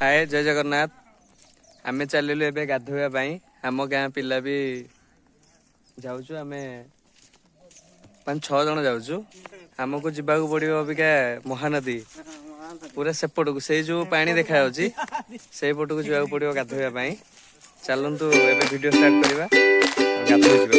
हाय जय जगन्नाथ। आमे चलिलु एबे गाधोया पाई। आम गाँ पिला भी जाऊचु। आमे 5-6 जन जाऊचु। हमको जिबाकू पड़िबो अबिका महानदी पूरा सेपटକୁ से जो पानी देखा जाउची से पटକୁ जिबाकू पड़िबो गाधोया पाई। चलंतु एबे वीडियो स्टार्ट करबा गाधोय जिबा।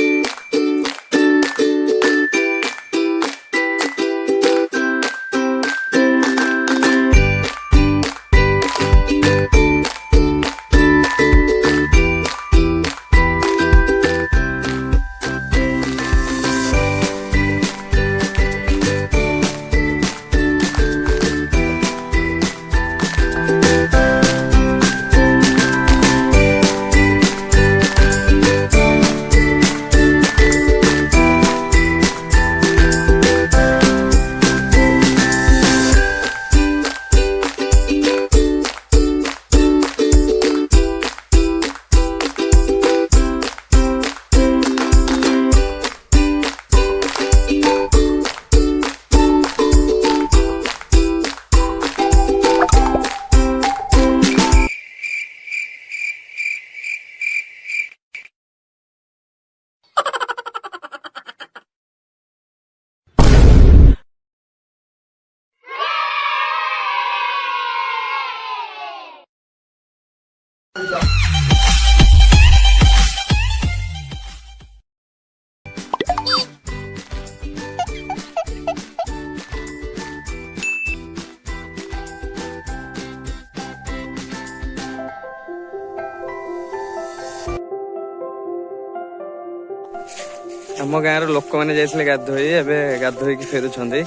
आम गाँव लोक मैंने जाते गाधोई एबे गाधोईकी फेरुछंदी।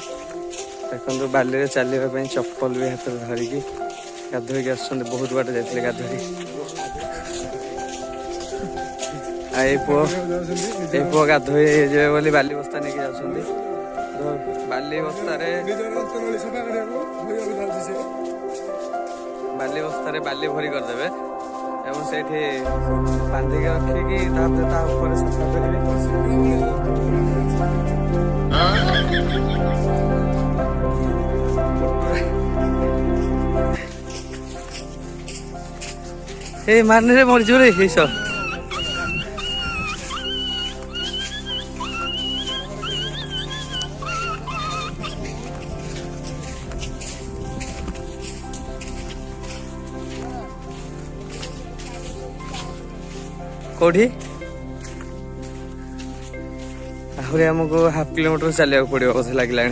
देखो बाली चलने चप्पल भी हाथ में धरिकी गाधोईकी आसुँच। बहुत बाट जाते गाधोई। पुआ गाधोई जे बोली बाली बस्ता नहीं जाऊँगी। बाली बस्तारे बाली भरी करदे एवं से बांधिक रखिकी सफा करेंगे। ए मारने रे मर जोरे हे सब कोठी आहरी हमको 1/2 किलोमीटर चलिया पड़ो बोधे लगला।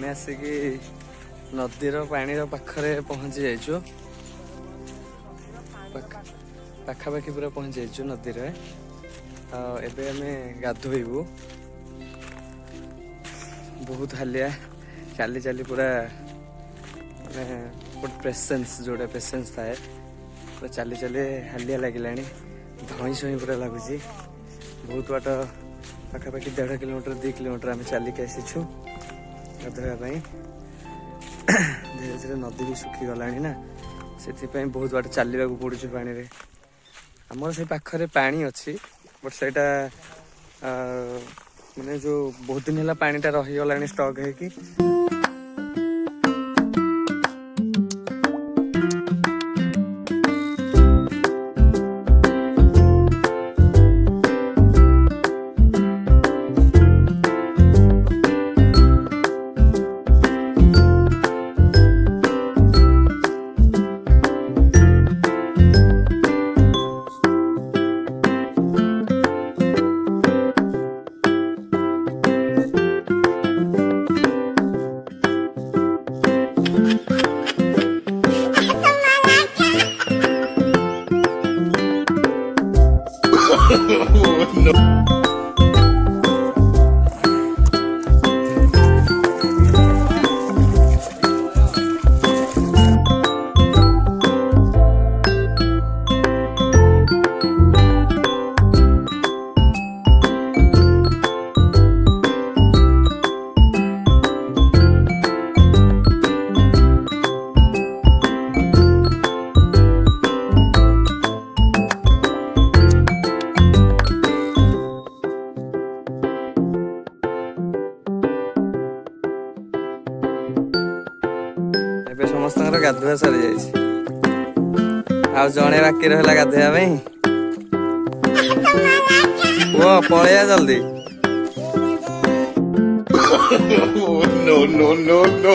आसिकी नदीर पानीर पाखरे पहुंची जाइछु। पाखापाखि पूरा पहुंची जाइछु नदीर। एबे आमे गाधोइबु। बहुत हालिया चाली चाली पूरा माने पेसेंस जोड़ा पेसेंस थाए पूरा चाली चाली हालिया लगिलानी। धई सई पूरा लगुची। बहुत बाट पाखापाखि 1.5 किलोमीटर 2 किलोमीटर आमे चलिक आसीछु गाधोया धीरे धीरे नदी भी सुखी गलानी ना से बहुत बाट चलने को पड़ू पानी रे। आमर से पाखरे पानी अच्छी बट सेटा माने जो बहुत दिन है पानीटा रहीगला स्टक है कि ସମସ୍ତଙ୍କର ଗାଧୁଆ ସରି ଯାଇଛି ଆଉ ଜଣେ ବାକି ରହିଲା ଗାଧୋଇବା ପାଇଁ ପୁଅ ପଳେଇବା ଜଲ୍ଦି No, no, no, no.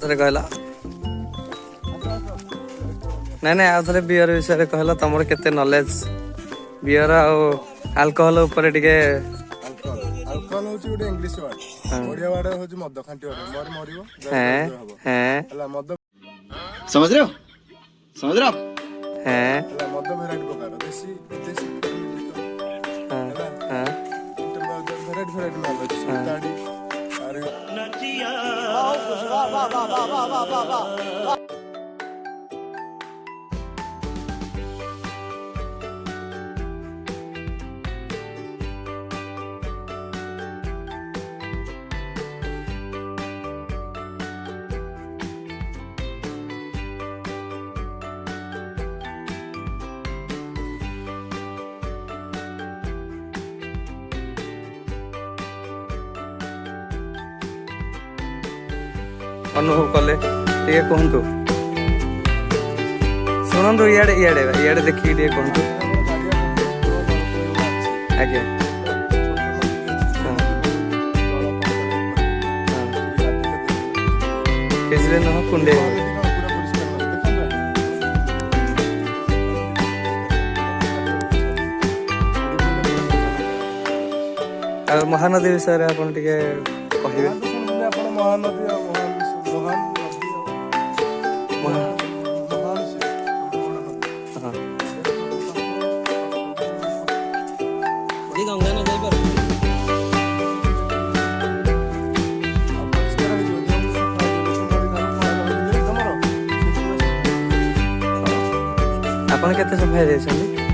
ଥରେ କହିଲ ନାଇଁ ଆଉ ଥରେ ବିୟର ବିଷୟରେ କହିଲ ତମର କେତେ ନଲେଜ ବିୟର ଆଉ ଆଲକୋହଲ ଉପରେ ଟିକେ ଆଲକୋହଲ ହଉଛି ଗୋଟେ ଇଂଲିଶ ୱାର୍ଡ ଓଡ଼ିଆ ୱାର୍ଡ ହଉଛି ମଦ ଖାଣ୍ଟି ୱାର୍ଡ ମରିବ ହେଁ ହେଁ ହେଲା ମଦ समझ रहे हो समझ रहे हो आप ହେଁ ହେଲା ମଦ ଭେରାଇଟି ପ୍ରକାର ଦେଶୀ ବିଦେଶୀ ହେଲା ହଁ ଭେରାଇଟି ମାଲ ଅଛି ତାଡ଼ି ଆରେ ଅନୁଭବ କଲେ ଟିକେ କୁହନ୍ତୁ ଶୁଣନ୍ତୁ ଇଆଡେ ଇଆଡେ ଇଆଡେ ଦେଖିକି ଟିକେ କୁହନ୍ତୁ ଆଜ୍ଞା କିଛି ନୁହଁ କୁଣ୍ଡେଇ ଆଉ ମହାନଦୀ ବିଷୟରେ ଆପଣ ଟିକେ କହିବେ ଆପଣ ମହାନଦୀ ଆଉ ଗଙ୍ଗା ନ ଯାଇପାରୁ ଆପଣ କେତେ ସଫା ହେଇଯାଇଛନ୍ତି